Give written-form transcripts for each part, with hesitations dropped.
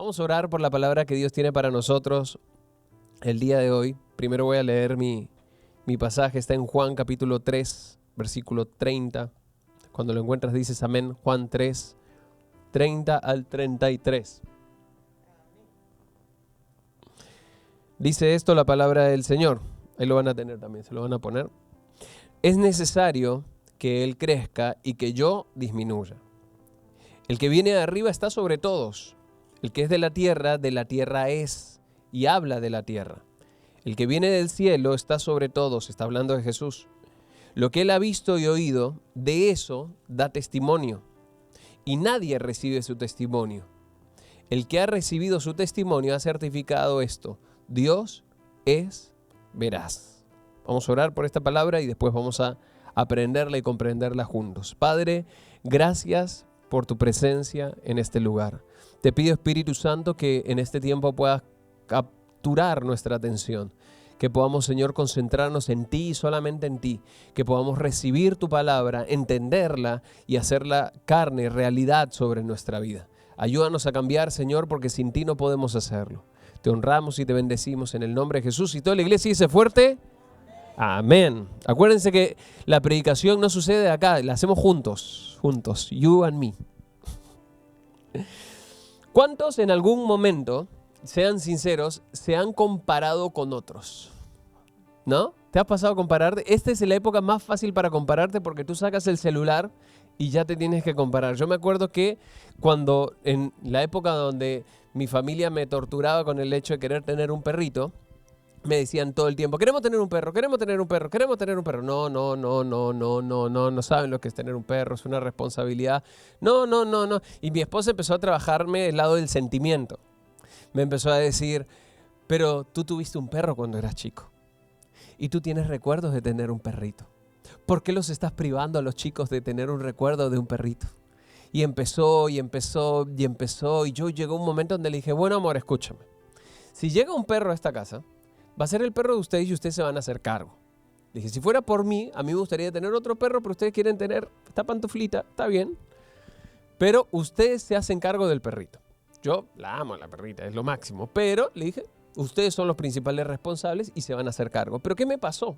Vamos a orar por la palabra que Dios tiene para nosotros el día de hoy. Primero voy a leer mi pasaje, está en Juan capítulo 3, versículo 30. Cuando lo encuentras dices amén. Juan 3, 30 al 33. Dice esto la palabra del Señor. Ahí lo van a tener también, se lo van a poner. Es necesario que Él crezca y que yo disminuya. El que viene de arriba está sobre todos. El que es de la tierra es y habla de la tierra. El que viene del cielo está sobre todos, está hablando de Jesús. Lo que Él ha visto y oído, de eso da testimonio. Y nadie recibe su testimonio. El que ha recibido su testimonio ha certificado esto: Dios es veraz. Vamos a orar por esta palabra y después vamos a aprenderla y comprenderla juntos. Padre, gracias por tu presencia en este lugar. Te pido, Espíritu Santo, que en este tiempo puedas capturar nuestra atención. Que podamos, Señor, concentrarnos en ti y solamente en ti. Que podamos recibir tu palabra, entenderla y hacerla carne, realidad sobre nuestra vida. Ayúdanos a cambiar, Señor, porque sin ti no podemos hacerlo. Te honramos y te bendecimos en el nombre de Jesús. Y toda la iglesia dice fuerte: amén. Acuérdense que la predicación no sucede acá, la hacemos juntos, you and me. ¿Cuántos en algún momento, sean sinceros, se han comparado con otros? ¿No? ¿Te has pasado a compararte? Esta es la época más fácil para compararte porque tú sacas el celular y ya te tienes que comparar. Yo me acuerdo que cuando en la época donde mi familia me torturaba con el hecho de querer tener un perrito, me decían todo el tiempo: queremos tener un perro, queremos tener un perro, queremos tener un perro. No saben lo que es tener un perro, es una responsabilidad. No. Y mi esposa empezó a trabajarme el lado del sentimiento. Me empezó a decir: pero tú tuviste un perro cuando eras chico. Y tú tienes recuerdos de tener un perrito. ¿Por qué los estás privando a los chicos de tener un recuerdo de un perrito? Y empezó. Y yo llegó un momento donde le dije: bueno, amor, escúchame. Si llega un perro a esta casa, va a ser el perro de ustedes y ustedes se van a hacer cargo. Dije: si fuera por mí, a mí me gustaría tener otro perro, pero ustedes quieren tener esta pantuflita, está bien. Pero ustedes se hacen cargo del perrito. Yo la amo a la perrita, es lo máximo. Pero le dije: ustedes son los principales responsables y se van a hacer cargo. ¿Pero qué me pasó?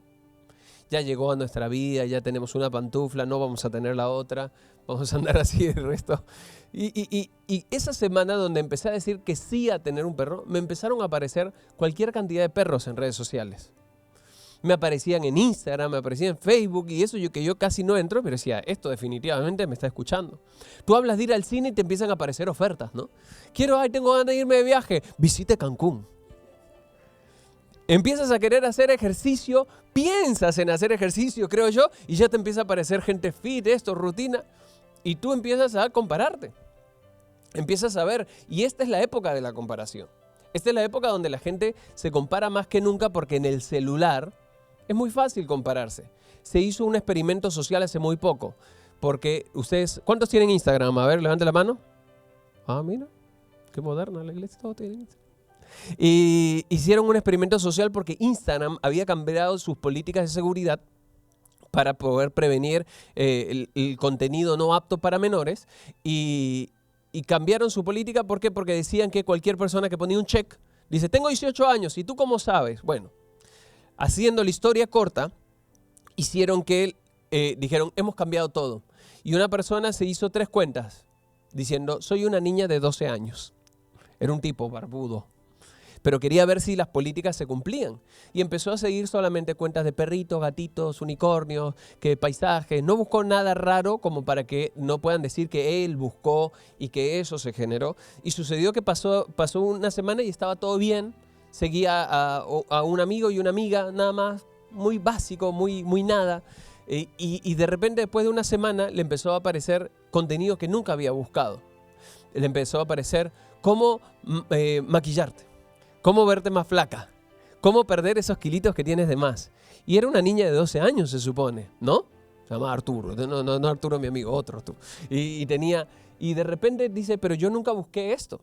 Ya llegó a nuestra vida, ya tenemos una pantufla, no vamos a tener la otra, vamos a andar así el resto. Y esa semana donde empecé a decir que sí a tener un perro, me empezaron a aparecer cualquier cantidad de perros en redes sociales. Me aparecían en Instagram, me aparecían en Facebook y eso que yo casi no entro, pero decía: esto definitivamente me está escuchando. Tú hablas de ir al cine y te empiezan a aparecer ofertas, ¿no? Tengo ganas de irme de viaje, visite Cancún. Empiezas a querer hacer ejercicio, piensas en hacer ejercicio, creo yo, y ya te empieza a aparecer gente fit, rutina, y tú empiezas a compararte. Empiezas a ver, y esta es la época de la comparación. Esta es la época donde la gente se compara más que nunca porque en el celular es muy fácil compararse. Se hizo un experimento social hace muy poco, porque ustedes, ¿cuántos tienen Instagram? A ver, levante la mano. Ah, mira, qué moderna la iglesia, todos tienen Instagram. Y hicieron un experimento social porque Instagram había cambiado sus políticas de seguridad para poder prevenir el contenido no apto para menores y cambiaron su política. ¿Por qué? Porque decían que cualquier persona que ponía un check, dice: tengo 18 años, ¿y tú cómo sabes? Bueno, haciendo la historia corta, hicieron que dijeron: hemos cambiado todo. Y una persona se hizo 3 cuentas diciendo: soy una niña de 12 años. Era un tipo barbudo, pero quería ver si las políticas se cumplían. Y empezó a seguir solamente cuentas de perritos, gatitos, unicornios, que paisajes. No buscó nada raro como para que no puedan decir que él buscó y que eso se generó. Y sucedió que pasó una semana y estaba todo bien. Seguía a un amigo y una amiga, nada más, muy básico, muy nada. Y de repente, después de una semana, le empezó a aparecer contenido que nunca había buscado. Le empezó a aparecer cómo maquillarte, cómo verte más flaca, cómo perder esos kilitos que tienes de más. Y era una niña de 12 años, se supone, ¿no? Se llamaba Arturo, no Arturo mi amigo, otro Arturo. Y de repente dice: pero yo nunca busqué esto.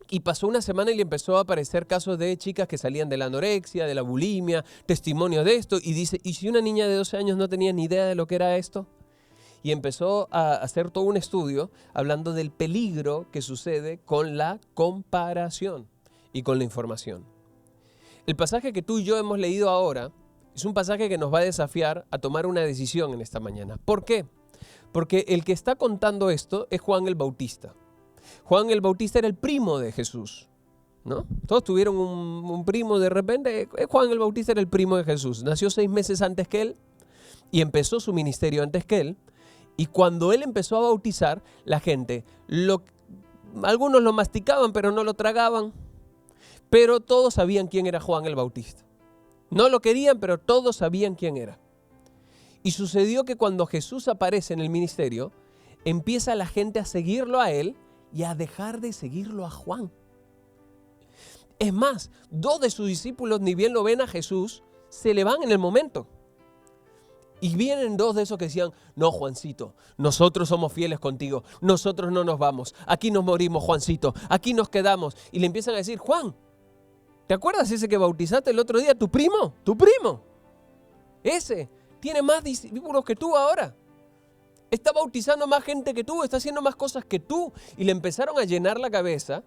Y pasó una semana y le empezó a aparecer casos de chicas que salían de la anorexia, de la bulimia, testimonios de esto. Y dice: ¿y si una niña de 12 años no tenía ni idea de lo que era esto? y empezó a hacer todo un estudio hablando del peligro que sucede con la comparación y con la información. El pasaje que tú y yo hemos leído ahora es un pasaje que nos va a desafiar a tomar una decisión en esta mañana. ¿Por qué? Porque el que está contando esto es Juan el Bautista. Juan el Bautista era el primo de Jesús, ¿no? Todos tuvieron un primo de repente. Juan el Bautista era el primo de Jesús. Nació 6 meses antes que él y empezó su ministerio antes que él. Y cuando él empezó a bautizar, la gente, algunos lo masticaban pero no lo tragaban. Pero todos sabían quién era Juan el Bautista. No lo querían, pero todos sabían quién era. Y sucedió que cuando Jesús aparece en el ministerio, empieza la gente a seguirlo a él y a dejar de seguirlo a Juan. Es más, 2 de sus discípulos, ni bien lo ven a Jesús, se le van en el momento. Y vienen 2 de esos que decían, no, Juancito, nosotros somos fieles contigo, nosotros no nos vamos, aquí nos morimos, Juancito, aquí nos quedamos. Y le empiezan a decir, Juan, ¿te acuerdas ese que bautizaste el otro día? ¿Tu primo? ¿Tu primo? Ese tiene más discípulos que tú ahora. Está bautizando más gente que tú, está haciendo más cosas que tú. Y le empezaron a llenar la cabeza.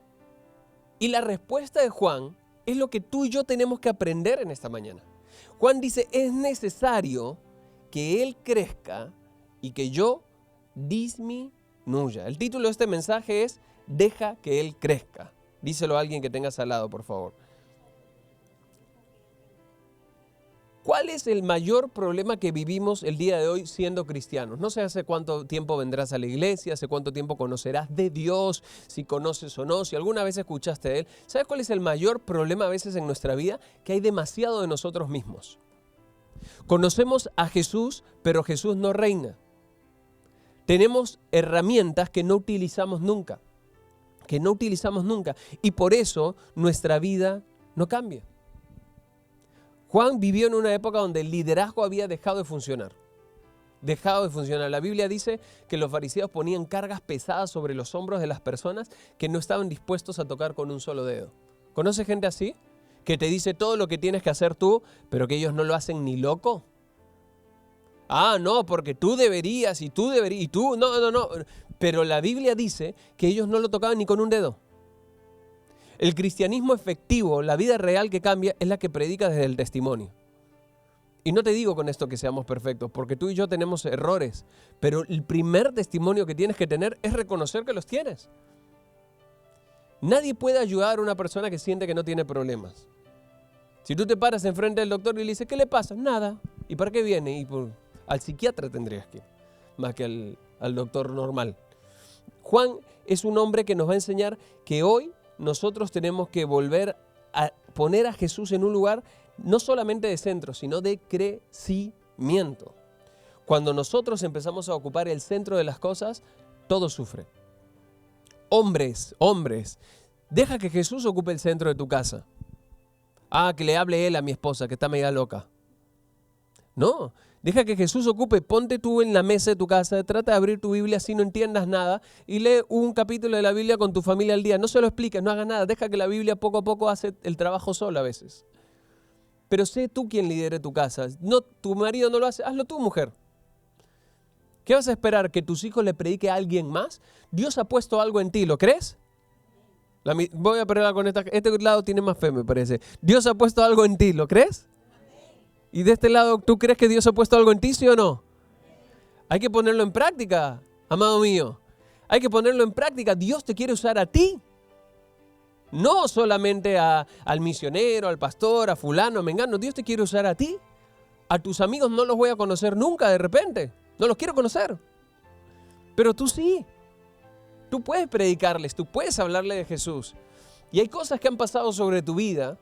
Y la respuesta de Juan es lo que tú y yo tenemos que aprender en esta mañana. Juan dice, es necesario que Él crezca y que yo disminuya. El título de este mensaje es, deja que Él crezca. Díselo a alguien que tengas al lado, por favor. ¿Cuál es el mayor problema que vivimos el día de hoy siendo cristianos? No sé hace cuánto tiempo vendrás a la iglesia, hace cuánto tiempo conocerás de Dios, si conoces o no, si alguna vez escuchaste de Él. ¿Sabes cuál es el mayor problema a veces en nuestra vida? Que hay demasiado de nosotros mismos. Conocemos a Jesús, pero Jesús no reina. Tenemos herramientas que no utilizamos nunca. Y por eso nuestra vida no cambia. Juan vivió en una época donde el liderazgo había dejado de funcionar. La Biblia dice que los fariseos ponían cargas pesadas sobre los hombros de las personas que no estaban dispuestos a tocar con un solo dedo. ¿Conoces gente así? Que te dice todo lo que tienes que hacer tú, pero que ellos no lo hacen ni loco. Ah, no, porque tú deberías y tú. No. Pero la Biblia dice que ellos no lo tocaban ni con un dedo. El cristianismo efectivo, la vida real que cambia, es la que predica desde el testimonio. Y no te digo con esto que seamos perfectos, porque tú y yo tenemos errores, pero el primer testimonio que tienes que tener es reconocer que los tienes. Nadie puede ayudar a una persona que siente que no tiene problemas. Si tú te paras enfrente del doctor y le dices, ¿qué le pasa? Nada. ¿Y para qué viene? Al psiquiatra tendrías que ir, más que al doctor normal. Juan es un hombre que nos va a enseñar que hoy nosotros tenemos que volver a poner a Jesús en un lugar no solamente de centro, sino de crecimiento. Cuando nosotros empezamos a ocupar el centro de las cosas, todo sufre. Hombres, deja que Jesús ocupe el centro de tu casa. Ah, que le hable él a mi esposa, que está media loca. No, deja que Jesús ocupe, ponte tú en la mesa de tu casa, trata de abrir tu Biblia si no entiendas nada y lee un capítulo de la Biblia con tu familia al día. No se lo expliques, no hagas nada, deja que la Biblia poco a poco hace el trabajo sola a veces. Pero sé tú quien lidere tu casa. No, tu marido no lo hace, hazlo tú, mujer. ¿Qué vas a esperar? ¿Que tus hijos le predique a alguien más? Dios ha puesto algo en ti, ¿lo crees? Voy a pelear con este lado tiene más fe, me parece. Dios ha puesto algo en ti, ¿lo crees? Y de este lado, ¿tú crees que Dios ha puesto algo en ti, sí o no? Hay que ponerlo en práctica, amado mío. Hay que ponerlo en práctica. Dios te quiere usar a ti. No solamente al misionero, al pastor, a fulano, a mengano. Dios te quiere usar a ti. A tus amigos no los voy a conocer nunca de repente. No los quiero conocer. Pero tú sí. Tú puedes predicarles, tú puedes hablarle de Jesús. Y hay cosas que han pasado sobre tu vida,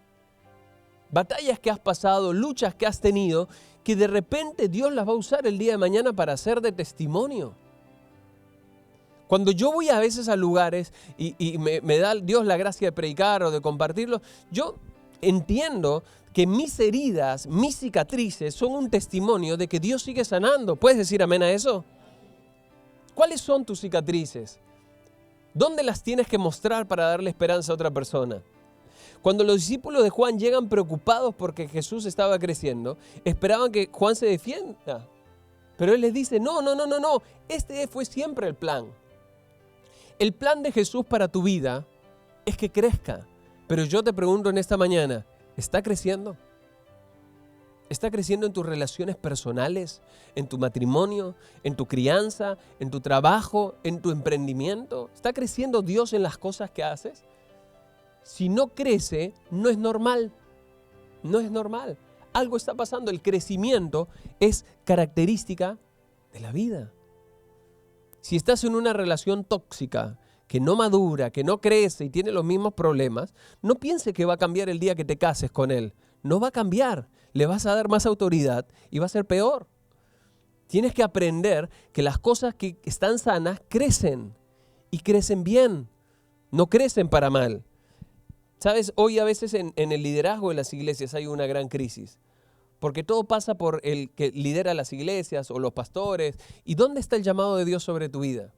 batallas que has pasado, luchas que has tenido, que de repente Dios las va a usar el día de mañana para hacer de testimonio. Cuando yo voy a veces a lugares y me da Dios la gracia de predicar o de compartirlo, yo entiendo que mis heridas, mis cicatrices son un testimonio de que Dios sigue sanando. ¿Puedes decir amén a eso? ¿Cuáles son tus cicatrices? ¿Dónde las tienes que mostrar para darle esperanza a otra persona? Cuando los discípulos de Juan llegan preocupados porque Jesús estaba creciendo, esperaban que Juan se defienda. Pero Él les dice, no. Este fue siempre el plan. El plan de Jesús para tu vida es que crezca. Pero yo te pregunto en esta mañana, ¿está creciendo? ¿Está creciendo en tus relaciones personales, en tu matrimonio, en tu crianza, en tu trabajo, en tu emprendimiento? ¿Está creciendo Dios en las cosas que haces? Si no crece, no es normal. No es normal. Algo está pasando. El crecimiento es característica de la vida. Si estás en una relación tóxica, que no madura, que no crece y tiene los mismos problemas, no piense que va a cambiar el día que te cases con él. No va a cambiar. Le vas a dar más autoridad y va a ser peor. Tienes que aprender que las cosas que están sanas crecen y crecen bien. No crecen para mal. ¿Sabes? Hoy a veces en el liderazgo de las iglesias hay una gran crisis. Porque todo pasa por el que lidera las iglesias o los pastores. ¿Y dónde está el llamado de Dios sobre tu vida?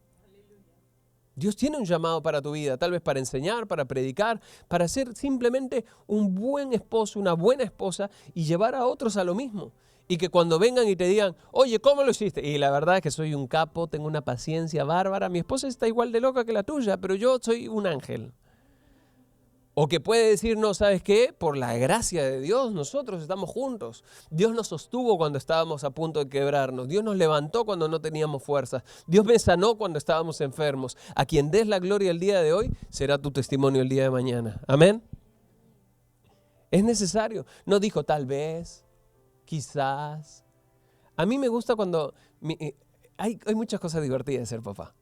Dios tiene un llamado para tu vida, tal vez para enseñar, para predicar, para ser simplemente un buen esposo, una buena esposa y llevar a otros a lo mismo. Y que cuando vengan y te digan, oye, ¿cómo lo hiciste? Y la verdad es que soy un capo, tengo una paciencia bárbara, mi esposa está igual de loca que la tuya, pero yo soy un ángel. O que puede decir, no, ¿sabes qué? Por la gracia de Dios nosotros estamos juntos. Dios nos sostuvo cuando estábamos a punto de quebrarnos. Dios nos levantó cuando no teníamos fuerzas. Dios me sanó cuando estábamos enfermos. A quien des la gloria el día de hoy, será tu testimonio el día de mañana. Amén. Es necesario. No dijo tal vez, quizás. A mí me gusta cuando... Hay muchas cosas divertidas de ser papá.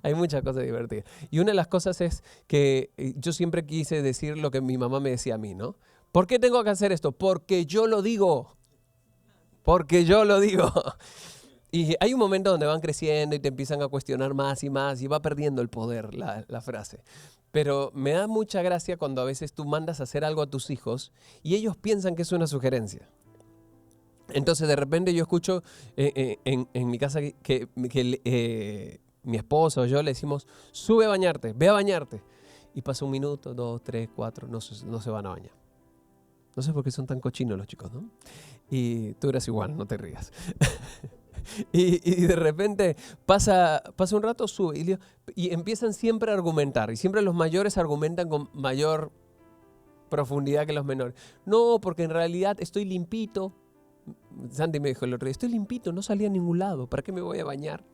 Hay muchas cosas divertidas. Y una de las cosas es que yo siempre quise decir lo que mi mamá me decía a mí, ¿no? ¿Por qué tengo que hacer esto? Porque yo lo digo. Porque yo lo digo. Y hay un momento donde van creciendo y te empiezan a cuestionar más y más y va perdiendo el poder la frase. Pero me da mucha gracia cuando a veces tú mandas a hacer algo a tus hijos y ellos piensan que es una sugerencia. Entonces de repente yo escucho en mi casa que mi esposa o yo le decimos, sube a bañarte, ve a bañarte. Y pasa 1 minuto, 2, 3, 4, no se van a bañar. No sé por qué son tan cochinos los chicos, ¿no? Y tú eres igual, no te rías. y de repente pasa un rato, sube y empiezan siempre a argumentar. Y siempre los mayores argumentan con mayor profundidad que los menores. No, porque en realidad estoy limpito. Sandy me dijo el otro día, estoy limpito, no salí a ningún lado, ¿para qué me voy a bañar?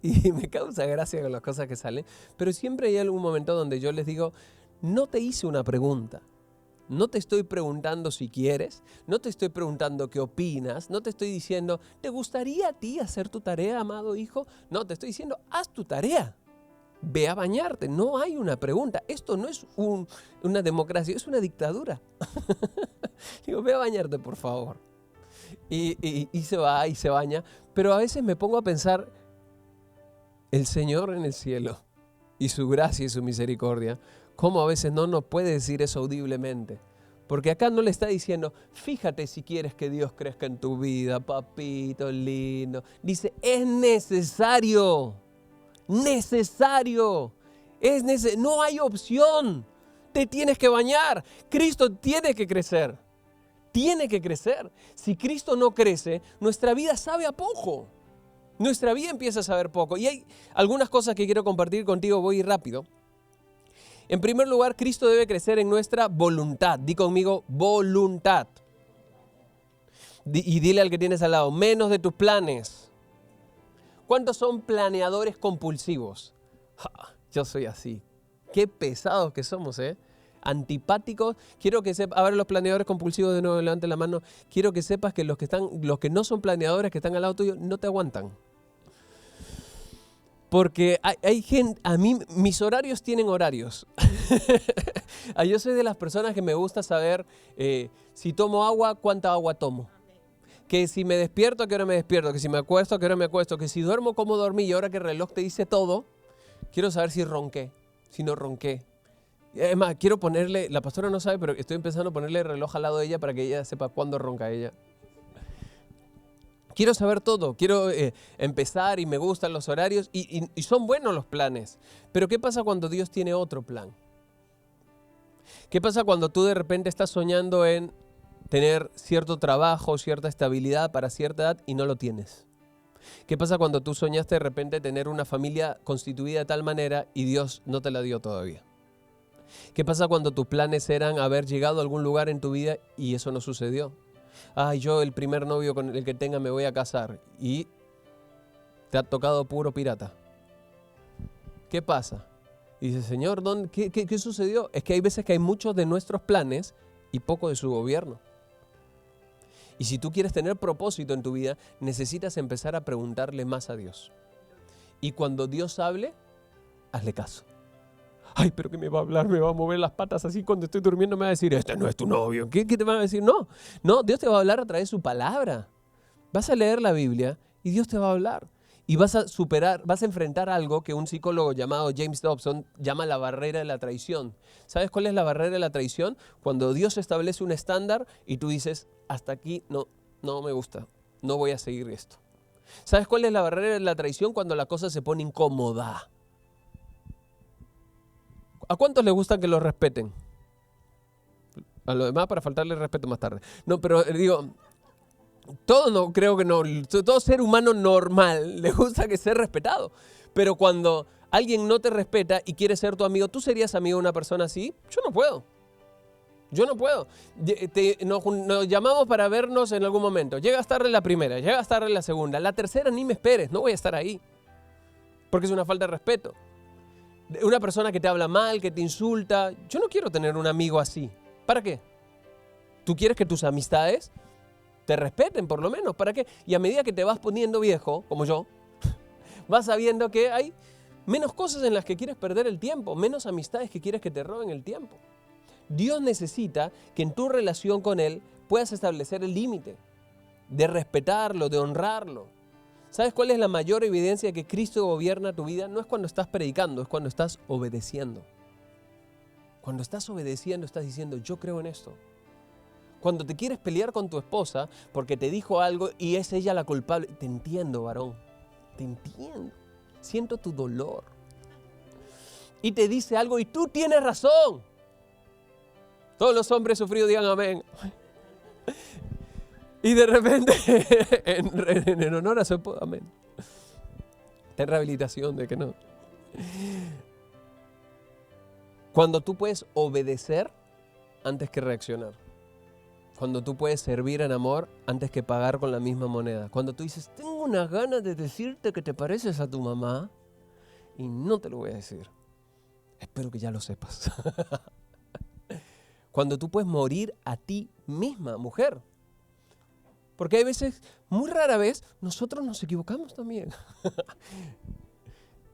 Y me causa gracia con las cosas que salen, pero siempre hay algún momento donde yo les digo, no te hice una pregunta, no te estoy preguntando si quieres, no te estoy preguntando qué opinas, no te estoy diciendo, ¿te gustaría a ti hacer tu tarea, amado hijo? No, te estoy diciendo, haz tu tarea, ve a bañarte, no hay una pregunta, esto no es una democracia, es una dictadura. Digo, ve a bañarte, por favor. Y se va y se baña, pero a veces me pongo a pensar, el Señor en el cielo y su gracia y su misericordia, cómo a veces no nos puede decir eso audiblemente. Porque acá no le está diciendo, fíjate si quieres que Dios crezca en tu vida, papito lindo. Dice, es necesario, no hay opción, te tienes que bañar, Cristo tiene que crecer. Si Cristo no crece, nuestra vida sabe a poco. Nuestra vida empieza a saber poco. Y hay algunas cosas que quiero compartir contigo, voy a ir rápido. En primer lugar, Cristo debe crecer en nuestra voluntad. Di conmigo, voluntad. Y dile al que tienes al lado, menos de tus planes. ¿Cuántos son planeadores compulsivos? Yo soy así. Qué pesados que somos, ¿eh? Antipáticos. Quiero que sepas, a ver los planeadores compulsivos de nuevo, levanten la mano. Quiero que sepas que los que no son planeadores, que están al lado tuyo, no te aguantan. Porque hay gente, a mí mis horarios tienen horarios. Yo soy de las personas que me gusta saber si tomo agua, cuánta agua tomo. Que si me despierto, a qué hora me despierto. Que si me acuesto, a qué hora me acuesto. Que si duermo, cómo dormí. Y ahora que el reloj te dice todo, quiero saber si ronqué, si no ronqué. Es más, quiero ponerle, la pastora no sabe, pero estoy empezando a ponerle el reloj al lado de ella para que ella sepa cuándo ronca ella. Quiero saber todo, quiero empezar y me gustan los horarios y son buenos los planes. Pero ¿qué pasa cuando Dios tiene otro plan? ¿Qué pasa cuando tú de repente estás soñando en tener cierto trabajo, cierta estabilidad para cierta edad y no lo tienes? ¿Qué pasa cuando tú soñaste de repente tener una familia constituida de tal manera y Dios no te la dio todavía? ¿Qué pasa cuando tus planes eran haber llegado a algún lugar en tu vida y eso no sucedió? Ay, yo el primer novio con el que tenga me voy a casar y te ha tocado puro pirata. ¿Qué pasa? Y dice, Señor, ¿qué sucedió? Es que hay veces que hay muchos de nuestros planes y poco de su gobierno. Y si tú quieres tener propósito en tu vida, necesitas empezar a preguntarle más a Dios. Y cuando Dios hable, hazle caso. Ay, pero que me va a hablar, me va a mover las patas así cuando estoy durmiendo, me va a decir, este no es tu novio. ¿Qué te va a decir? No, Dios te va a hablar a través de su palabra. Vas a leer la Biblia y Dios te va a hablar. Y vas a enfrentar algo que un psicólogo llamado James Dobson llama la barrera de la traición. ¿Sabes cuál es la barrera de la traición? Cuando Dios establece un estándar y tú dices, hasta aquí no me gusta, no voy a seguir esto. ¿Sabes cuál es la barrera de la traición? Cuando la cosa se pone incómoda. ¿A cuántos les gusta que los respeten? A los demás para faltarles respeto más tarde. No, pero digo, todo ser humano normal le gusta que sea respetado. Pero cuando alguien no te respeta y quiere ser tu amigo, ¿tú serías amigo de una persona así? Yo no puedo. Nos llamamos para vernos en algún momento. Llegas tarde la primera, llegas tarde la segunda. La tercera ni me esperes, no voy a estar ahí. Porque es una falta de respeto. Una persona que te habla mal, que te insulta. Yo no quiero tener un amigo así. ¿Para qué? ¿Tú quieres que tus amistades te respeten por lo menos? ¿Para qué? Y a medida que te vas poniendo viejo, como yo, vas sabiendo que hay menos cosas en las que quieres perder el tiempo, menos amistades que quieres que te roben el tiempo. Dios necesita que en tu relación con Él puedas establecer el límite de respetarlo, de honrarlo. ¿Sabes cuál es la mayor evidencia de que Cristo gobierna tu vida? No es cuando estás predicando, es cuando estás obedeciendo. Cuando estás obedeciendo, estás diciendo, yo creo en esto. Cuando te quieres pelear con tu esposa porque te dijo algo y es ella la culpable. Te entiendo, varón. Te entiendo. Siento tu dolor. Y te dice algo y tú tienes razón. Todos los hombres sufridos digan amén. Y de repente, en honor a su esposa, amén. En rehabilitación de que no. Cuando tú puedes obedecer antes que reaccionar. Cuando tú puedes servir en amor antes que pagar con la misma moneda. Cuando tú dices, tengo unas ganas de decirte que te pareces a tu mamá y no te lo voy a decir. Espero que ya lo sepas. Cuando tú puedes morir a ti misma, mujer. Porque hay veces, muy rara vez, nosotros nos equivocamos también.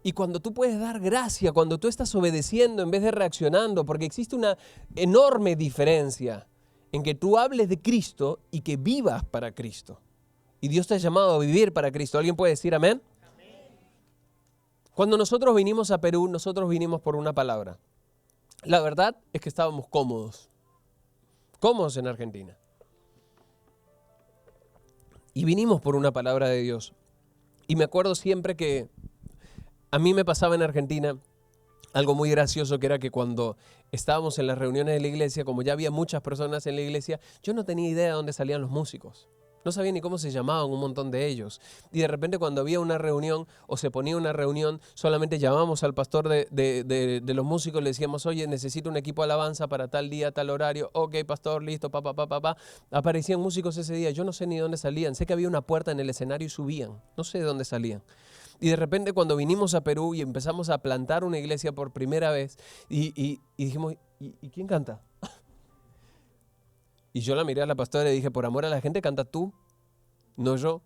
Y cuando tú puedes dar gracia, cuando tú estás obedeciendo en vez de reaccionando, porque existe una enorme diferencia en que tú hables de Cristo y que vivas para Cristo. Y Dios te ha llamado a vivir para Cristo. ¿Alguien puede decir amén? Amén. Cuando nosotros vinimos a Perú, nosotros vinimos por una palabra. La verdad es que estábamos cómodos. Cómodos en Argentina. Y vinimos por una palabra de Dios. Y me acuerdo siempre que a mí me pasaba en Argentina algo muy gracioso, que era que cuando estábamos en las reuniones de la iglesia, como ya había muchas personas en la iglesia, yo no tenía idea de dónde salían los músicos. No sabía ni cómo se llamaban un montón de ellos. Y de repente cuando había una reunión o se ponía una reunión, solamente llamábamos al pastor de los músicos, le decíamos, oye, necesito un equipo de alabanza para tal día, tal horario. Ok, pastor, listo, pa. Aparecían músicos ese día. Yo no sé ni dónde salían. Sé que había una puerta en el escenario y subían. No sé de dónde salían. Y de repente cuando vinimos a Perú y empezamos a plantar una iglesia por primera vez y dijimos, ¿y quién canta? Y yo la miré a la pastora y dije, por amor a la gente, canta tú, no yo.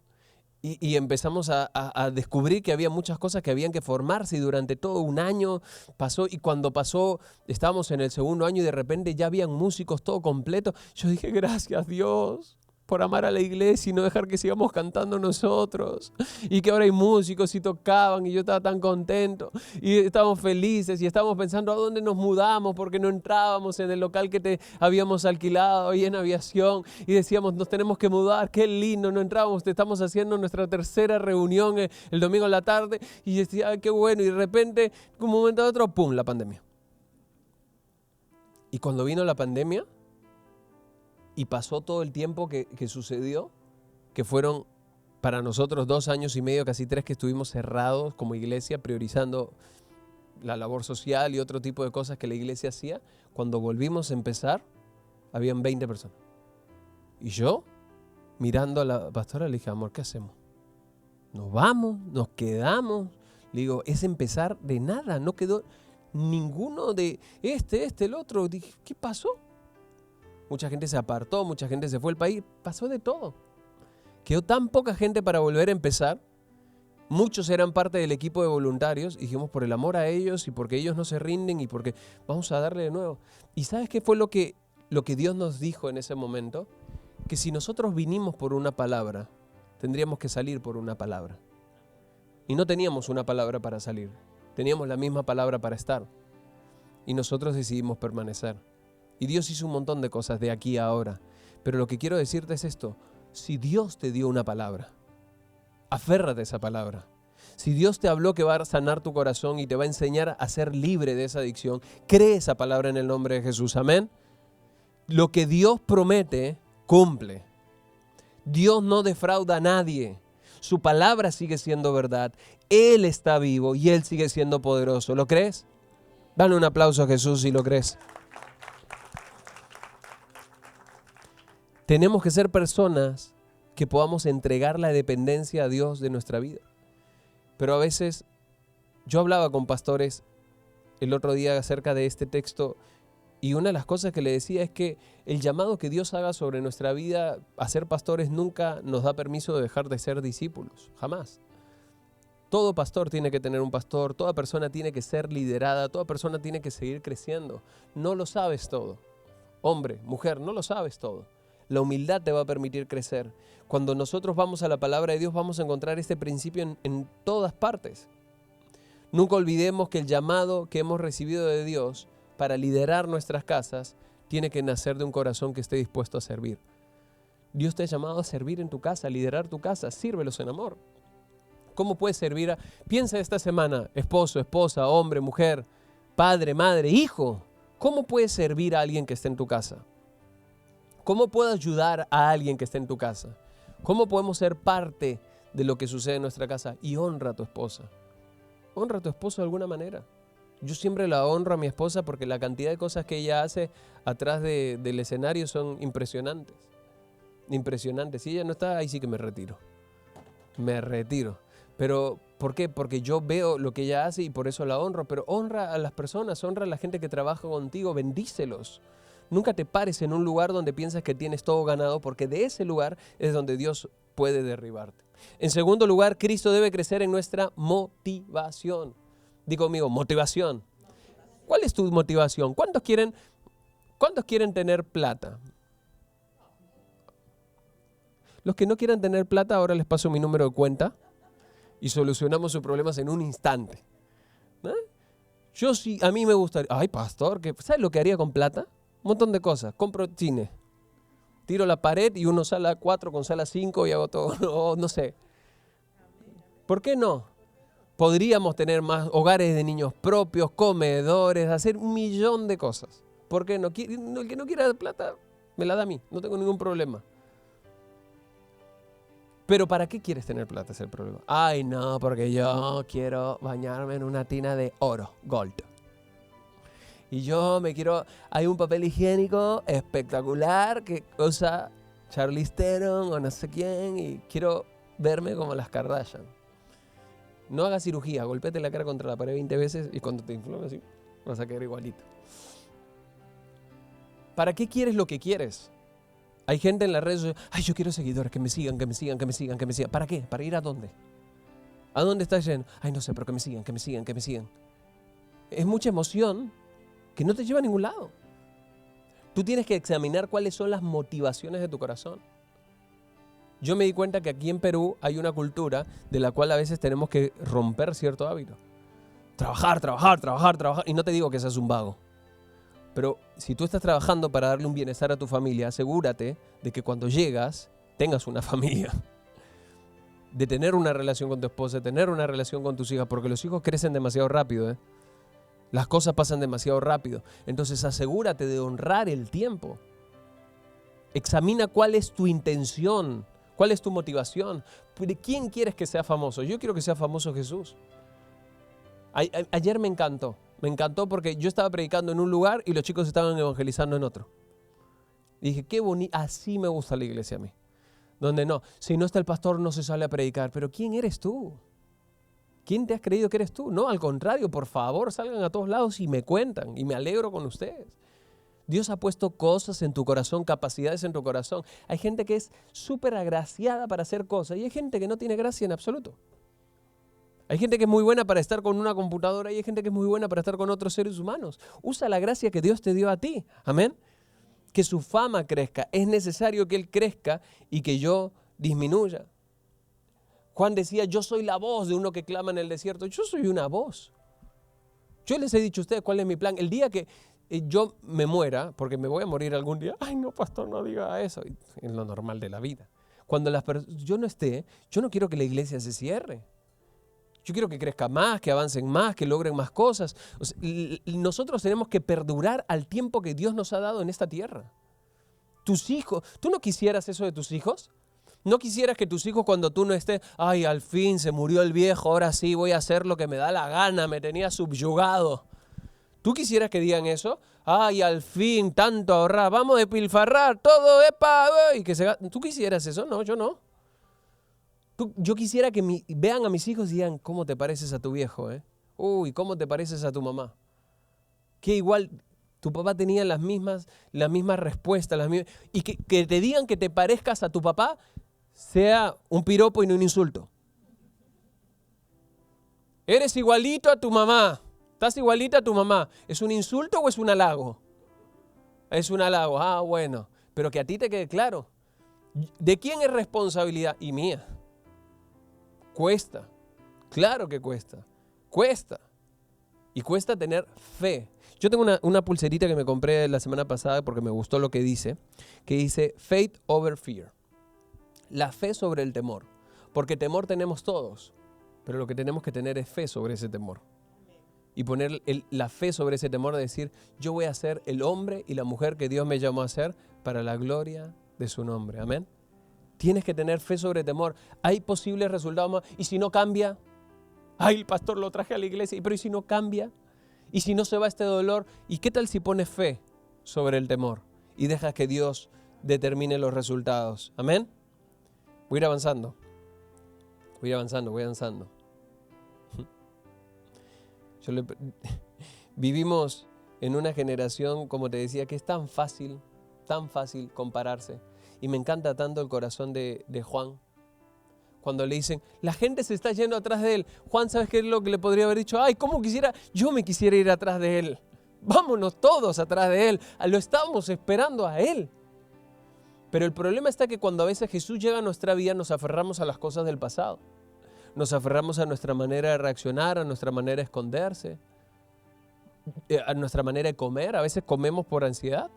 Y empezamos a descubrir que había muchas cosas que habían que formarse y durante todo un año pasó. Y cuando pasó, estábamos en el segundo año y de repente ya habían músicos todo completo. Yo dije, gracias Dios por amar a la iglesia y no dejar que sigamos cantando nosotros. Y que ahora hay músicos y tocaban y yo estaba tan contento. Y estábamos felices y estábamos pensando a dónde nos mudamos porque no entrábamos en el local que te habíamos alquilado ahí en Aviación. Y decíamos, nos tenemos que mudar, qué lindo, no entrábamos. Estamos haciendo nuestra tercera reunión el domingo en la tarde. Y decía, ay, qué bueno. Y de repente, de un momento a otro, ¡pum!, la pandemia. Y cuando vino la pandemia, Y pasó todo el tiempo que sucedió, que fueron para nosotros 2 años y medio, casi 3, que estuvimos cerrados como iglesia, priorizando la labor social y otro tipo de cosas que la iglesia hacía. Cuando volvimos a empezar, habían 20 personas. Y yo, mirando a la pastora, le dije, amor, ¿qué hacemos? ¿Nos vamos? ¿Nos quedamos? Le digo, es empezar de nada. No quedó ninguno de el otro. Dije, ¿qué pasó? Mucha gente se apartó, mucha gente se fue al país. Pasó de todo. Quedó tan poca gente para volver a empezar. Muchos eran parte del equipo de voluntarios. Dijimos, por el amor a ellos y porque ellos no se rinden y porque vamos a darle de nuevo. ¿Y sabes qué fue lo que Dios nos dijo en ese momento? Que si nosotros vinimos por una palabra, tendríamos que salir por una palabra. Y no teníamos una palabra para salir. Teníamos la misma palabra para estar. Y nosotros decidimos permanecer. Y Dios hizo un montón de cosas de aquí a ahora. Pero lo que quiero decirte es esto. Si Dios te dio una palabra, aférrate a esa palabra. Si Dios te habló que va a sanar tu corazón y te va a enseñar a ser libre de esa adicción, cree esa palabra en el nombre de Jesús. Amén. Lo que Dios promete, cumple. Dios no defrauda a nadie. Su palabra sigue siendo verdad. Él está vivo y Él sigue siendo poderoso. ¿Lo crees? Dale un aplauso a Jesús si lo crees. Tenemos que ser personas que podamos entregar la dependencia a Dios de nuestra vida. Pero a veces, yo hablaba con pastores el otro día acerca de este texto y una de las cosas que le decía es que el llamado que Dios haga sobre nuestra vida a ser pastores nunca nos da permiso de dejar de ser discípulos, jamás. Todo pastor tiene que tener un pastor, toda persona tiene que ser liderada, toda persona tiene que seguir creciendo. No lo sabes todo. Hombre, mujer, no lo sabes todo. La humildad te va a permitir crecer. Cuando nosotros vamos a la palabra de Dios, vamos a encontrar este principio en todas partes. Nunca olvidemos que el llamado que hemos recibido de Dios para liderar nuestras casas tiene que nacer de un corazón que esté dispuesto a servir. Dios te ha llamado a servir en tu casa, a liderar tu casa. Sírvelos en amor. ¿Cómo puedes servir? Piensa esta semana, esposo, esposa, hombre, mujer, padre, madre, hijo. ¿Cómo puedes servir a alguien que esté en tu casa? ¿Cómo puedo ayudar a alguien que esté en tu casa? ¿Cómo podemos ser parte de lo que sucede en nuestra casa? Y honra a tu esposa. Honra a tu esposo de alguna manera. Yo siempre la honro a mi esposa porque la cantidad de cosas que ella hace atrás del escenario son impresionantes. Impresionantes. Si ella no está, ahí sí que me retiro. Me retiro. Pero, ¿por qué? Porque yo veo lo que ella hace y por eso la honro. Pero honra a las personas, honra a la gente que trabaja contigo, bendícelos. Nunca te pares en un lugar donde piensas que tienes todo ganado, porque de ese lugar es donde Dios puede derribarte. En segundo lugar, Cristo debe crecer en nuestra motivación. Digo conmigo, motivación. ¿Cuál es tu motivación? ¿Cuántos quieren tener plata? Los que no quieran tener plata, ahora les paso mi número de cuenta y solucionamos sus problemas en un instante. Yo sí, a mí me gustaría, ay pastor, ¿sabes lo que haría con plata? Un montón de cosas. Compro cine. Tiro la pared y uno sala 4 con sala 5 y hago todo. No sé. ¿Por qué no? Podríamos tener más hogares de niños propios, comedores, hacer 1.000.000 de cosas. ¿Por qué no? El que no quiera plata, me la da a mí. No tengo ningún problema. Pero ¿para qué quieres tener plata? Es el problema. Ay, no, porque yo quiero bañarme en una tina de oro, gold. Y yo hay un papel higiénico espectacular que usa Charlize Theron o no sé quién y quiero verme como las Kardashian. No hagas cirugía, golpéate la cara contra la pared 20 veces y cuando te inflames así vas a quedar igualito. ¿Para qué quieres lo que quieres? Hay gente en las redes sociales, ay, yo quiero seguidores, que me sigan. ¿Para qué? ¿Para ir a dónde? ¿A dónde estás yendo? Ay, no sé, pero que me sigan. Es mucha emoción que no te lleva a ningún lado. Tú tienes que examinar cuáles son las motivaciones de tu corazón. Yo me di cuenta que aquí en Perú hay una cultura de la cual a veces tenemos que romper cierto hábito. Trabajar. Y no te digo que seas un vago. Pero si tú estás trabajando para darle un bienestar a tu familia, asegúrate de que cuando llegas tengas una familia. De tener una relación con tu esposa, de tener una relación con tus hijas, porque los hijos crecen demasiado rápido, Las cosas pasan demasiado rápido. Entonces asegúrate de honrar el tiempo. Examina cuál es tu intención, cuál es tu motivación. ¿De quién quieres que sea famoso? Yo quiero que sea famoso Jesús. Ayer me encantó porque yo estaba predicando en un lugar y los chicos estaban evangelizando en otro. Y dije, qué bonito, así me gusta la iglesia a mí. Donde no, si no está el pastor no se sale a predicar. Pero ¿quién eres tú? ¿Quién te has creído que eres tú? No, al contrario, por favor, salgan a todos lados y me cuentan. Y me alegro con ustedes. Dios ha puesto cosas en tu corazón, capacidades en tu corazón. Hay gente que es súper agraciada para hacer cosas y hay gente que no tiene gracia en absoluto. Hay gente que es muy buena para estar con una computadora y hay gente que es muy buena para estar con otros seres humanos. Usa la gracia que Dios te dio a ti. Amén. Que su fama crezca. Es necesario que Él crezca y que yo disminuya. Juan decía, yo soy la voz de uno que clama en el desierto. Yo soy una voz. Yo les he dicho a ustedes cuál es mi plan. El día que yo me muera, porque me voy a morir algún día, ay no, pastor, no diga eso. Es lo normal de la vida. Cuando yo no esté, yo no quiero que la iglesia se cierre. Yo quiero que crezca más, que avancen más, que logren más cosas. O sea, nosotros tenemos que perdurar al tiempo que Dios nos ha dado en esta tierra. Tus hijos, ¿tú no quisieras eso de tus hijos? ¿No quisieras que tus hijos cuando tú no estés, ay, al fin se murió el viejo, ahora sí voy a hacer lo que me da la gana, me tenía subyugado? ¿Tú quisieras que digan eso? Ay, al fin, tanto ahorrar, vamos a despilfarrar todo, epa, y que ¿Tú quisieras eso? No, yo no. Yo quisiera que vean a mis hijos y digan, ¿cómo te pareces a tu viejo? Uy, ¿cómo te pareces a tu mamá? Que igual tu papá tenía las mismas respuestas, y que te digan que te parezcas a tu papá sea un piropo y no un insulto. Eres igualito a tu mamá, estás igualita a tu mamá. ¿Es un insulto o es un halago? Es un halago, bueno, pero que a ti te quede claro. ¿De quién es responsabilidad? Y mía. Cuesta, claro que cuesta, y cuesta tener fe. Yo tengo una pulserita que me compré la semana pasada porque me gustó lo que dice Faith over Fear, la fe sobre el temor, porque temor tenemos todos, pero lo que tenemos que tener es fe sobre ese temor y poner la fe sobre ese temor de decir, yo voy a ser el hombre y la mujer que Dios me llamó a ser para la gloria de su nombre, amén. Tienes que tener fe sobre temor. Hay posibles resultados más. ¿Y si no cambia? Ay, el pastor lo traje a la iglesia. ¿Pero y si no cambia? ¿Y si no se va este dolor? ¿Y qué tal si pones fe sobre el temor? Y dejas que Dios determine los resultados. ¿Amén? Voy a ir avanzando. Voy avanzando. Vivimos en una generación, como te decía, que es tan fácil compararse. Y me encanta tanto el corazón de Juan. Cuando le dicen, la gente se está yendo atrás de él. Juan, ¿sabes qué es lo que le podría haber dicho? Ay, ¿cómo yo me quisiera ir atrás de él? Vámonos todos atrás de él. Lo estábamos esperando a él. Pero el problema está que cuando a veces Jesús llega a nuestra vida, nos aferramos a las cosas del pasado. Nos aferramos a nuestra manera de reaccionar, a nuestra manera de esconderse, a nuestra manera de comer. A veces comemos por ansiedad.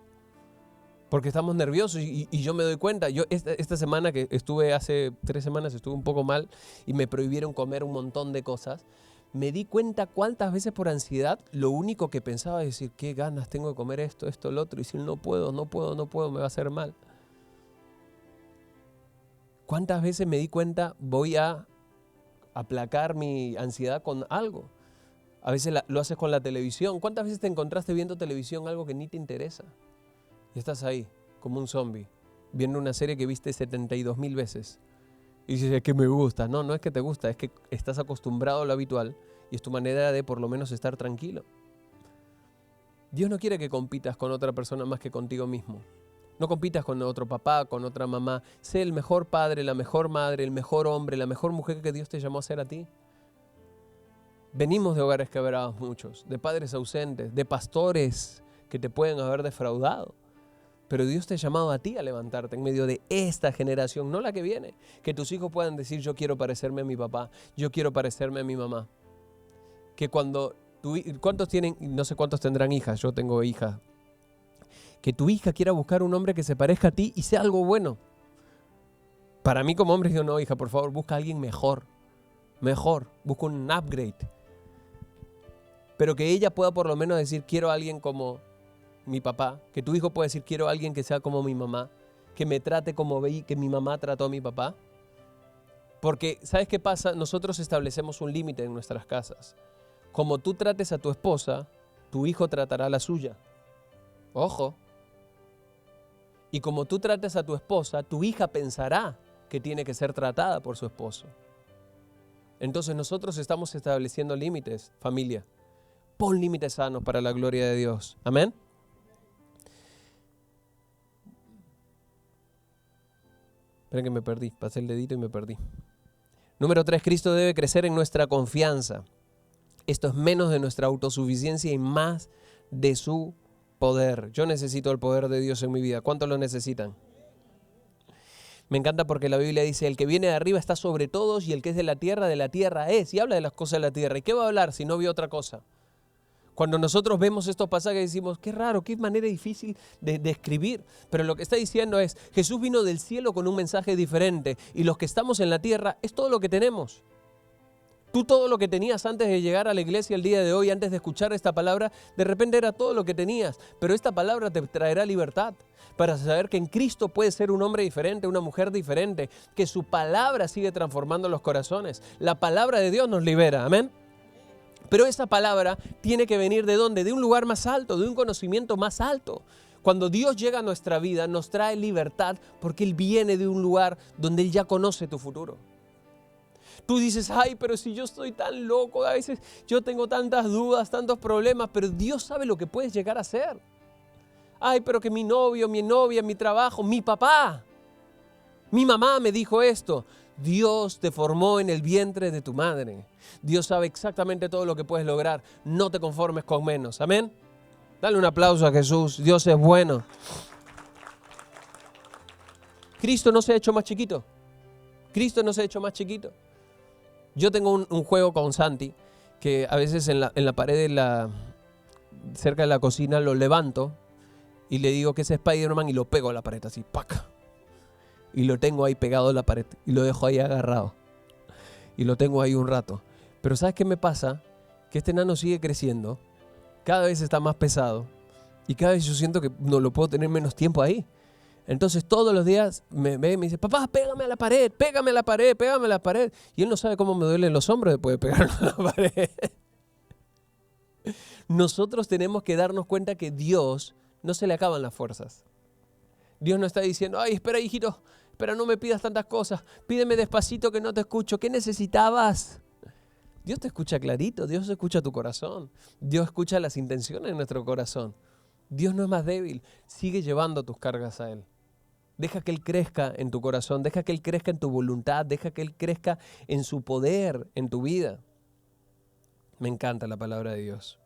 Porque estamos nerviosos y yo me doy cuenta. Yo esta semana que estuve, hace 3 semanas, estuve un poco mal y me prohibieron comer un montón de cosas. Me di cuenta cuántas veces por ansiedad lo único que pensaba es decir, qué ganas tengo de comer esto, lo otro. Y si no puedo, me va a hacer mal. ¿Cuántas veces me di cuenta voy a aplacar mi ansiedad con algo? A veces lo haces con la televisión. ¿Cuántas veces te encontraste viendo televisión algo que ni te interesa? Y estás ahí, como un zombie, viendo una serie que viste 72,000 veces. Y dices, es que me gusta. No, no es que te gusta, es que estás acostumbrado a lo habitual y es tu manera de por lo menos estar tranquilo. Dios no quiere que compitas con otra persona más que contigo mismo. No compitas con otro papá, con otra mamá. Sé el mejor padre, la mejor madre, el mejor hombre, la mejor mujer que Dios te llamó a ser a ti. Venimos de hogares quebrados muchos, de padres ausentes, de pastores que te pueden haber defraudado. Pero Dios te ha llamado a ti a levantarte en medio de esta generación, no la que viene. Que tus hijos puedan decir, yo quiero parecerme a mi papá, yo quiero parecerme a mi mamá. Que cuando ¿cuántos tienen? No sé cuántos tendrán hijas, yo tengo hijas. Que tu hija quiera buscar un hombre que se parezca a ti y sea algo bueno. Para mí como hombre, yo no, hija, por favor, busca a alguien mejor, busca un upgrade. Pero que ella pueda por lo menos decir, quiero a alguien como mi papá, que tu hijo pueda decir, quiero a alguien que sea como mi mamá, que me trate como veí que mi mamá trató a mi papá? Porque, ¿sabes qué pasa? Nosotros establecemos un límite en nuestras casas. Como tú trates a tu esposa, tu hijo tratará a la suya. Ojo. Y como tú trates a tu esposa, tu hija pensará que tiene que ser tratada por su esposo. Entonces nosotros estamos estableciendo límites, familia. Pon límites sanos para la gloria de Dios. Amén. Esperen que me perdí. Pasé el dedito y me perdí. Número 3. Cristo debe crecer en nuestra confianza. Esto es menos de nuestra autosuficiencia y más de su poder. Yo necesito el poder de Dios en mi vida. ¿Cuántos lo necesitan? Me encanta porque la Biblia dice, el que viene de arriba está sobre todos y el que es de la tierra es. Y habla de las cosas de la tierra. ¿Y qué va a hablar si no vio otra cosa? Cuando nosotros vemos estos pasajes decimos, qué raro, qué manera difícil de escribir. Pero lo que está diciendo es, Jesús vino del cielo con un mensaje diferente y los que estamos en la tierra es todo lo que tenemos. Tú todo lo que tenías antes de llegar a la iglesia el día de hoy, antes de escuchar esta palabra, de repente era todo lo que tenías. Pero esta palabra te traerá libertad para saber que en Cristo puedes ser un hombre diferente, una mujer diferente, que su palabra sigue transformando los corazones. La palabra de Dios nos libera, amén. Pero esa palabra tiene que venir ¿de dónde? De un lugar más alto, de un conocimiento más alto. Cuando Dios llega a nuestra vida, nos trae libertad porque Él viene de un lugar donde Él ya conoce tu futuro. Tú dices, ay, pero si yo estoy tan loco, a veces yo tengo tantas dudas, tantos problemas, pero Dios sabe lo que puedes llegar a ser. Ay, pero que mi novio, mi novia, mi trabajo, mi papá, mi mamá me dijo esto. Dios te formó en el vientre de tu madre. Dios sabe exactamente todo lo que puedes lograr. No te conformes con menos. Amén. Dale un aplauso a Jesús. Dios es bueno. Cristo no se ha hecho más chiquito. Cristo no se ha hecho más chiquito. Yo tengo un juego con Santi que a veces en la pared cerca de la cocina lo levanto y le digo que es Spider-Man y lo pego a la pared así, ¡pac! Y lo tengo ahí pegado a la pared y lo dejo ahí agarrado. Y lo tengo ahí un rato. Pero ¿sabes qué me pasa? Que este enano sigue creciendo, cada vez está más pesado y cada vez yo siento que no lo puedo tener menos tiempo ahí. Entonces todos los días me ve y me dice, papá, pégame a la pared, pégame a la pared, pégame a la pared. Y él no sabe cómo me duelen los hombros después de pegarlo a la pared. Nosotros tenemos que darnos cuenta que Dios no se le acaban las fuerzas. Dios no está diciendo, ay, espera, hijito, espera, no me pidas tantas cosas. Pídeme despacito que no te escucho. ¿Qué necesitabas? Dios te escucha clarito, Dios escucha tu corazón. Dios escucha las intenciones de nuestro corazón. Dios no es más débil, sigue llevando tus cargas a Él. Deja que Él crezca en tu corazón, deja que Él crezca en tu voluntad, deja que Él crezca en su poder en tu vida. Me encanta la palabra de Dios.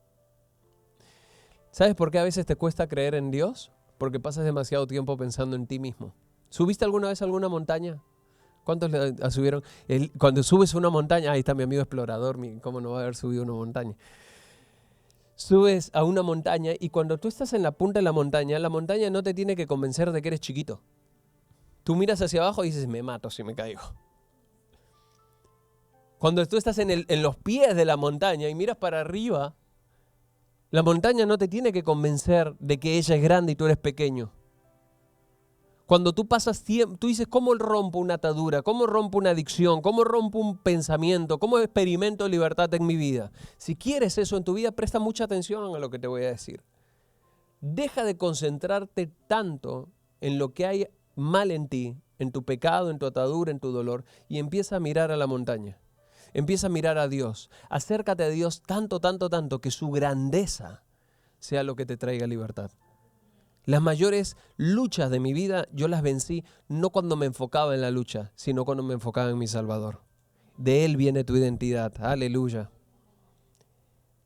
¿Sabes por qué a veces te cuesta creer en Dios? Porque pasas demasiado tiempo pensando en ti mismo. ¿Subiste alguna vez a alguna montaña? ¿Cuántos la subieron? Cuando subes a una montaña, ahí está mi amigo explorador, ¿cómo no va a haber subido una montaña? Subes a una montaña y cuando tú estás en la punta de la montaña no te tiene que convencer de que eres chiquito. Tú miras hacia abajo y dices, me mato si me caigo. Cuando tú estás en los pies de la montaña y miras para arriba, la montaña no te tiene que convencer de que ella es grande y tú eres pequeño. Cuando tú pasas tiempo, tú dices, ¿cómo rompo una atadura? ¿Cómo rompo una adicción? ¿Cómo rompo un pensamiento? ¿Cómo experimento libertad en mi vida? Si quieres eso en tu vida, presta mucha atención a lo que te voy a decir. Deja de concentrarte tanto en lo que hay mal en ti, en tu pecado, en tu atadura, en tu dolor, y empieza a mirar a la montaña. Empieza a mirar a Dios. Acércate a Dios tanto, tanto, tanto, que su grandeza sea lo que te traiga libertad. Las mayores luchas de mi vida yo las vencí no cuando me enfocaba en la lucha, sino cuando me enfocaba en mi Salvador. De Él viene tu identidad. Aleluya.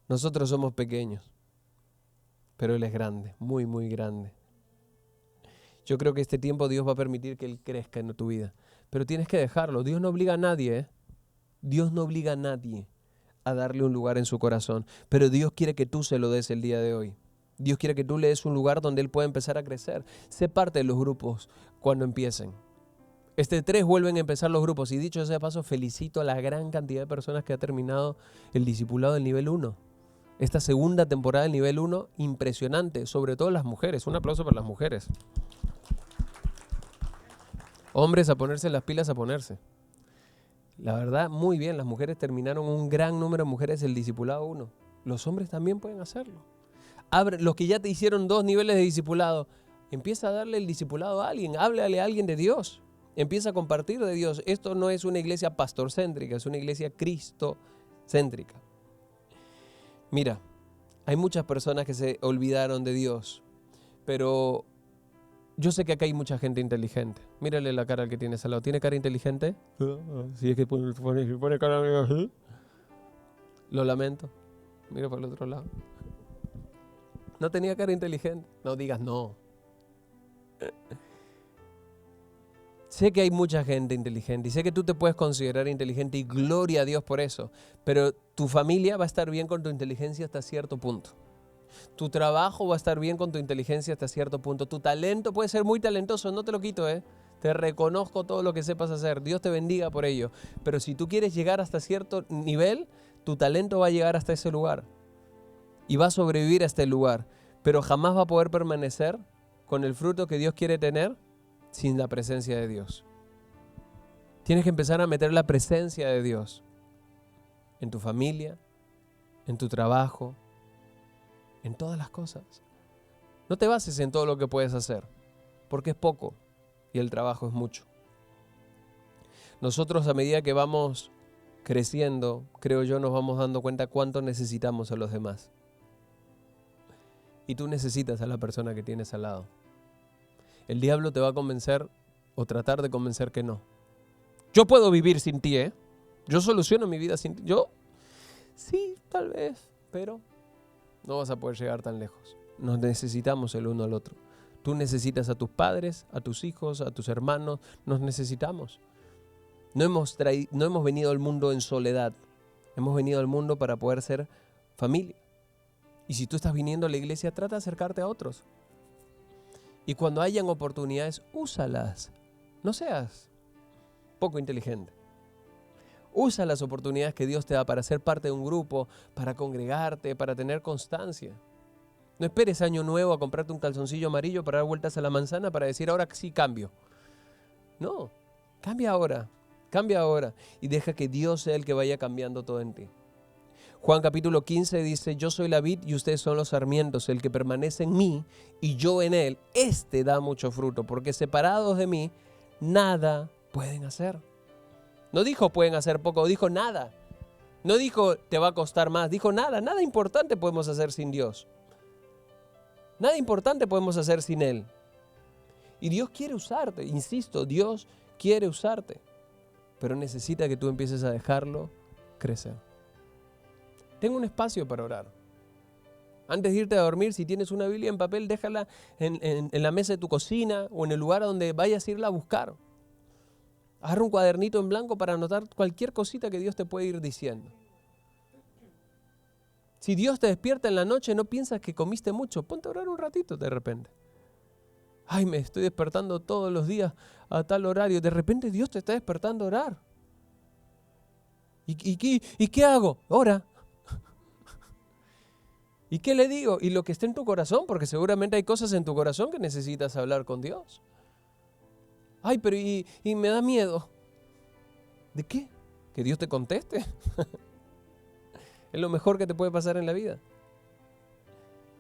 Nosotros somos pequeños, pero Él es grande, muy, muy grande. Yo creo que este tiempo Dios va a permitir que Él crezca en tu vida, pero tienes que dejarlo. Dios no obliga a nadie, ¿eh? Dios no obliga a nadie a darle un lugar en su corazón, pero Dios quiere que tú se lo des el día de hoy. Dios quiere que tú le des un lugar donde Él pueda empezar a crecer. Sé parte de los grupos cuando empiecen. 3 vuelven a empezar los grupos. Y dicho sea de paso, felicito a la gran cantidad de personas que ha terminado el discipulado del nivel 1. Esta segunda temporada del nivel 1, impresionante. Sobre todo las mujeres. Un aplauso para las mujeres. Hombres a ponerse las pilas, a ponerse. La verdad, muy bien, las mujeres terminaron, un gran número de mujeres el discipulado 1. Los hombres también pueden hacerlo. Los que ya te hicieron 2 niveles de discipulado, empieza a darle el discipulado a alguien, háblale a alguien de Dios, empieza a compartir de Dios. Esto no es una iglesia pastorcéntrica, es una iglesia cristocéntrica. Mira, hay muchas personas que se olvidaron de Dios, pero yo sé que acá hay mucha gente inteligente. Mírale la cara al que tienes al lado. ¿Tiene cara inteligente? Si es que pone cara así. Lo lamento. Mira por el otro lado. No tenía cara inteligente. No digas no. Sé que hay mucha gente inteligente y sé que tú te puedes considerar inteligente y gloria a Dios por eso. Pero tu familia va a estar bien con tu inteligencia hasta cierto punto. Tu trabajo va a estar bien con tu inteligencia hasta cierto punto. Tu talento puede ser muy talentoso, no te lo quito, Te reconozco todo lo que sepas hacer. Dios te bendiga por ello. Pero si tú quieres llegar hasta cierto nivel, tu talento va a llegar hasta ese lugar. Y va a sobrevivir a este lugar. Pero jamás va a poder permanecer con el fruto que Dios quiere tener sin la presencia de Dios. Tienes que empezar a meter la presencia de Dios en tu familia, en tu trabajo, en todas las cosas. No te bases en todo lo que puedes hacer, porque es poco y el trabajo es mucho. Nosotros, a medida que vamos creciendo, creo yo, nos vamos dando cuenta cuánto necesitamos a los demás. Y tú necesitas a la persona que tienes al lado. El diablo te va a convencer o tratar de convencer que no. Yo puedo vivir sin ti, Yo soluciono mi vida sin ti. Yo, sí, tal vez, pero no vas a poder llegar tan lejos. Nos necesitamos el uno al otro. Tú necesitas a tus padres, a tus hijos, a tus hermanos. Nos necesitamos. No hemos venido al mundo en soledad. Hemos venido al mundo para poder ser familia. Y si tú estás viniendo a la iglesia, trata de acercarte a otros. Y cuando hayan oportunidades, úsalas. No seas poco inteligente. Usa las oportunidades que Dios te da para ser parte de un grupo, para congregarte, para tener constancia. No esperes año nuevo a comprarte un calzoncillo amarillo para dar vueltas a la manzana para decir ahora sí cambio. No, cambia ahora y deja que Dios sea el que vaya cambiando todo en ti. Juan capítulo 15 dice, yo soy la vid y ustedes son los sarmientos, el que permanece en mí y yo en él, éste da mucho fruto, porque separados de mí, nada pueden hacer. No dijo pueden hacer poco, dijo nada. No dijo te va a costar más, dijo nada. Nada importante podemos hacer sin Dios. Nada importante podemos hacer sin Él. Y Dios quiere usarte, insisto, Dios quiere usarte. Pero necesita que tú empieces a dejarlo crecer. Tengo un espacio para orar. Antes de irte a dormir, si tienes una Biblia en papel, déjala en la mesa de tu cocina o en el lugar donde vayas a irla a buscar. Agarra un cuadernito en blanco para anotar cualquier cosita que Dios te puede ir diciendo. Si Dios te despierta en la noche, no piensas que comiste mucho. Ponte a orar un ratito de repente. Ay, me estoy despertando todos los días a tal horario. De repente Dios te está despertando a orar. ¿Y qué hago? Ora. ¿Y qué le digo? Y lo que esté en tu corazón, porque seguramente hay cosas en tu corazón que necesitas hablar con Dios. Ay, pero y me da miedo. ¿De qué? ¿Que Dios te conteste? Es lo mejor que te puede pasar en la vida.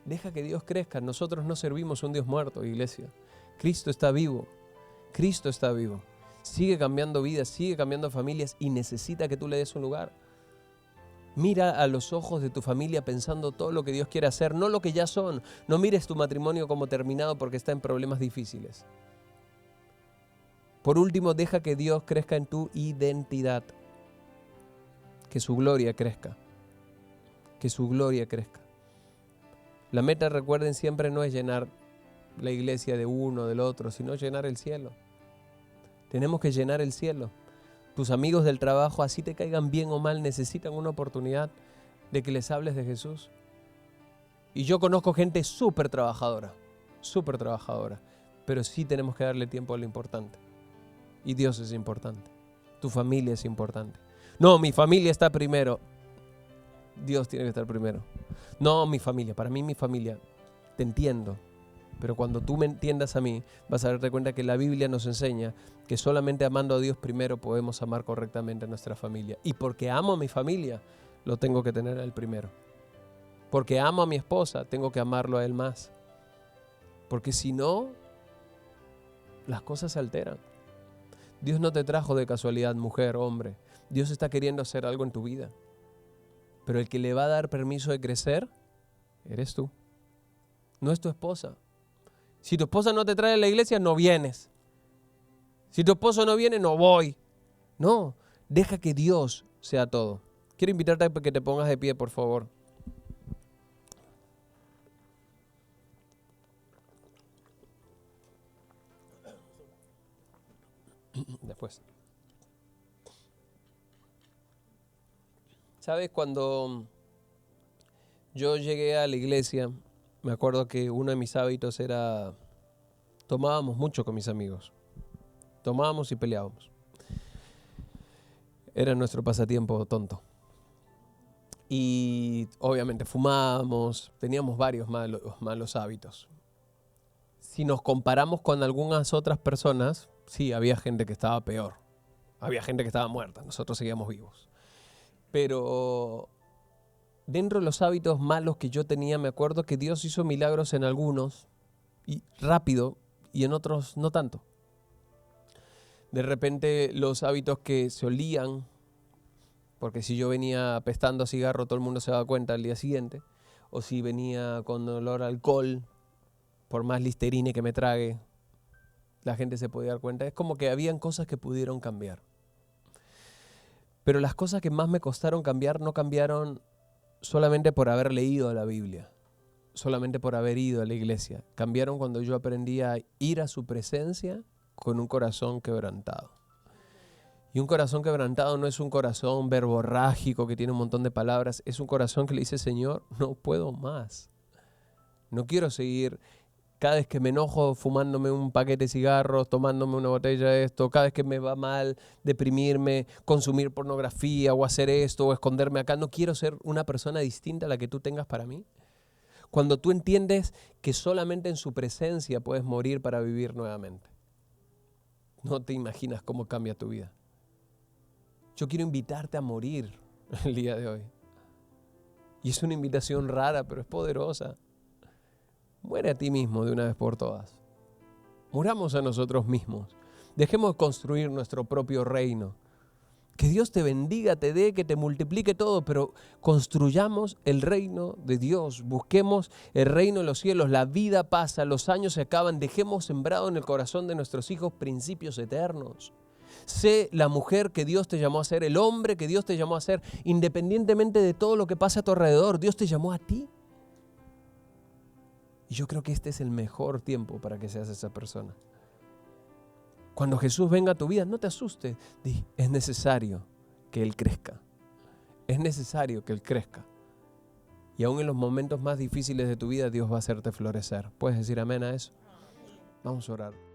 Deja que Dios crezca. Nosotros no servimos a un Dios muerto, iglesia. Cristo está vivo. Cristo está vivo. Sigue cambiando vidas, sigue cambiando familias y necesita que tú le des un lugar. Mira a los ojos de tu familia pensando todo lo que Dios quiere hacer, no lo que ya son. No mires tu matrimonio como terminado porque está en problemas difíciles. Por último, deja que Dios crezca en tu identidad. Que su gloria crezca. Que su gloria crezca. La meta, recuerden, siempre no es llenar la iglesia de uno, del otro, sino llenar el cielo. Tenemos que llenar el cielo. Tus amigos del trabajo, así te caigan bien o mal, necesitan una oportunidad de que les hables de Jesús. Y yo conozco gente súper trabajadora, pero sí tenemos que darle tiempo a lo importante. Y Dios es importante. Tu familia es importante. No, mi familia está primero. Dios tiene que estar primero. No, mi familia, para mí mi familia. Te entiendo. Pero cuando tú me entiendas a mí, vas a darte cuenta que la Biblia nos enseña que solamente amando a Dios primero podemos amar correctamente a nuestra familia. Y porque amo a mi familia, lo tengo que tener a él primero. Porque amo a mi esposa, tengo que amarlo a él más. Porque si no, las cosas se alteran. Dios no te trajo de casualidad, mujer, hombre. Dios está queriendo hacer algo en tu vida. Pero el que le va a dar permiso de crecer, eres tú. No es tu esposa. Si tu esposa no te trae a la iglesia, no vienes. Si tu esposo no viene, no voy. No, deja que Dios sea todo. Quiero invitarte a que te pongas de pie, por favor. Después. ¿Sabes? Cuando yo llegué a la iglesia, me acuerdo que uno de mis hábitos era, tomábamos mucho con mis amigos. Tomábamos y peleábamos. Era nuestro pasatiempo tonto. Y obviamente fumábamos, teníamos varios malos hábitos. Si nos comparamos con algunas otras personas, sí, había gente que estaba peor. Había gente que estaba muerta, nosotros seguíamos vivos. Pero dentro de los hábitos malos que yo tenía, me acuerdo que Dios hizo milagros en algunos, y rápido, y en otros no tanto. De repente los hábitos que se olían, porque si yo venía apestando a cigarro, todo el mundo se daba cuenta al día siguiente, o si venía con olor a alcohol, por más Listerine que me trague, la gente se podía dar cuenta. Es como que habían cosas que pudieron cambiar. Pero las cosas que más me costaron cambiar no cambiaron solamente por haber leído la Biblia, solamente por haber ido a la iglesia. Cambiaron cuando yo aprendí a ir a su presencia con un corazón quebrantado. Y un corazón quebrantado no es un corazón verborrágico que tiene un montón de palabras, es un corazón que le dice, Señor, no puedo más. No quiero seguir cada vez que me enojo fumándome un paquete de cigarros, tomándome una botella de esto, cada vez que me va mal, deprimirme, consumir pornografía o hacer esto o esconderme acá. No quiero ser una persona distinta a la que tú tengas para mí. Cuando tú entiendes que solamente en su presencia puedes morir para vivir nuevamente. No te imaginas cómo cambia tu vida. Yo quiero invitarte a morir el día de hoy. Y es una invitación rara, pero es poderosa. Muere a ti mismo de una vez por todas. Muramos a nosotros mismos. Dejemos de construir nuestro propio reino. Que Dios te bendiga, te dé, que te multiplique todo, pero construyamos el reino de Dios. Busquemos el reino de los cielos. La vida pasa, los años se acaban. Dejemos sembrado en el corazón de nuestros hijos principios eternos. Sé la mujer que Dios te llamó a ser, el hombre que Dios te llamó a ser, independientemente de todo lo que pase a tu alrededor. Dios te llamó a ti. Y yo creo que este es el mejor tiempo para que seas esa persona. Cuando Jesús venga a tu vida, no te asustes. Di, es necesario que Él crezca. Es necesario que Él crezca. Y aún en los momentos más difíciles de tu vida, Dios va a hacerte florecer. ¿Puedes decir amén a eso? Vamos a orar.